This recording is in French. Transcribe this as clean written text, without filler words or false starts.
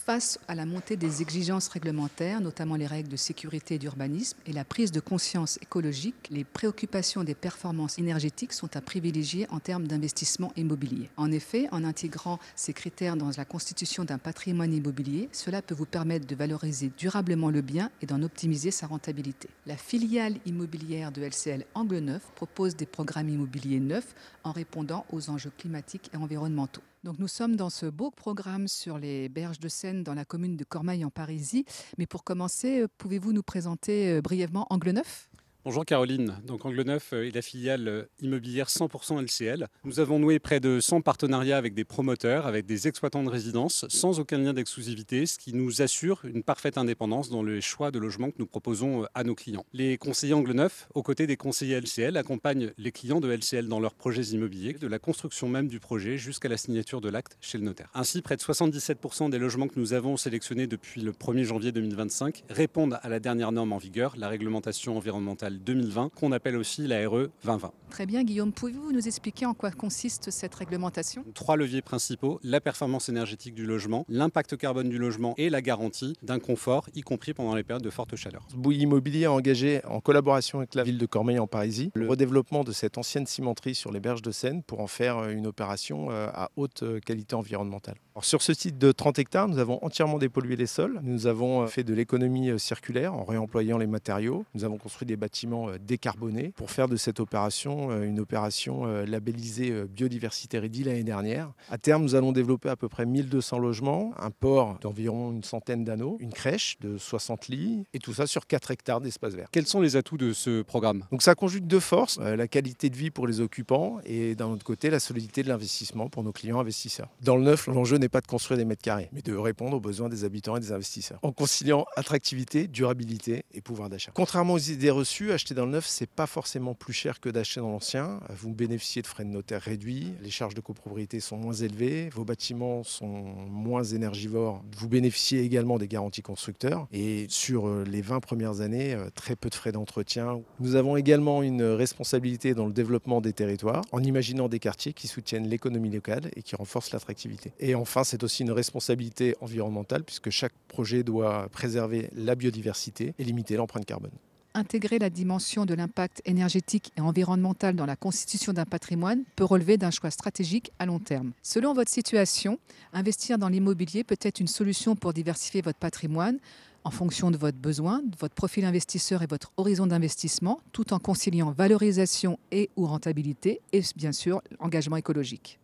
Face à la montée des exigences réglementaires, notamment les règles de sécurité et d'urbanisme, et la prise de conscience écologique, les préoccupations des performances énergétiques sont à privilégier en termes d'investissement immobilier. En effet, en intégrant ces critères dans la constitution d'un patrimoine immobilier, cela peut vous permettre de valoriser durablement le bien et d'en optimiser sa rentabilité. La filiale immobilière de LCL Angle Neuf propose des programmes immobiliers neufs en répondant aux enjeux climatiques et environnementaux. Donc nous sommes dans ce beau programme sur les berges de Seine dans la commune de Cormeilles en Parisis. Mais pour commencer, pouvez-vous nous présenter brièvement Angle Neuf ? Bonjour Caroline, donc Angle Neuf est la filiale immobilière 100% LCL. Nous avons noué près de 100 partenariats avec des promoteurs, avec des exploitants de résidences, sans aucun lien d'exclusivité, ce qui nous assure une parfaite indépendance dans le choix de logements que nous proposons à nos clients. Les conseillers Angle Neuf, aux côtés des conseillers LCL, accompagnent les clients de LCL dans leurs projets immobiliers, de la construction même du projet jusqu'à la signature de l'acte chez le notaire. Ainsi, près de 77% des logements que nous avons sélectionnés depuis le 1er janvier 2025 répondent à la dernière norme en vigueur, la réglementation environnementale 2020, qu'on appelle aussi la RE 2020. Très bien, Guillaume. Pouvez-vous nous expliquer en quoi consiste cette réglementation ? 3 leviers principaux, la performance énergétique du logement, l'impact carbone du logement et la garantie d'un confort, y compris pendant les périodes de forte chaleur. Bouygues Immobilier a engagé, en collaboration avec la ville de Cormeilles en Parisis, le redéveloppement de cette ancienne cimenterie sur les berges de Seine pour en faire une opération à haute qualité environnementale. Alors, sur ce site de 30 hectares, nous avons entièrement dépollué les sols. Nous avons fait de l'économie circulaire en réemployant les matériaux. Nous avons construit des bâtiments décarbonés pour faire de cette opération une opération labellisée biodiversité REDI l'année dernière. À terme, nous allons développer à peu près 1200 logements, un port d'environ une centaine d'anneaux, une crèche de 60 lits et tout ça sur 4 hectares d'espace vert. Quels sont les atouts de ce programme ? Donc ça conjugue deux forces, la qualité de vie pour les occupants et d'un autre côté la solidité de l'investissement pour nos clients investisseurs. Dans le neuf, l'enjeu n'est pas de construire des mètres carrés, mais de répondre aux besoins des habitants et des investisseurs, en conciliant attractivité, durabilité et pouvoir d'achat. Contrairement aux idées reçues, acheter dans le neuf, c'est pas forcément plus cher que d'acheter dans l'ancien. Vous bénéficiez de frais de notaire réduits, les charges de copropriété sont moins élevées, vos bâtiments sont moins énergivores. Vous bénéficiez également des garanties constructeurs et sur les 20 premières années, très peu de frais d'entretien. Nous avons également une responsabilité dans le développement des territoires en imaginant des quartiers qui soutiennent l'économie locale et qui renforcent l'attractivité. Et enfin, c'est aussi une responsabilité environnementale puisque chaque projet doit préserver la biodiversité et limiter l'empreinte carbone. Intégrer la dimension de l'impact énergétique et environnemental dans la constitution d'un patrimoine peut relever d'un choix stratégique à long terme. Selon votre situation, investir dans l'immobilier peut être une solution pour diversifier votre patrimoine en fonction de votre besoin, de votre profil investisseur et votre horizon d'investissement, tout en conciliant valorisation et ou rentabilité et bien sûr engagement écologique.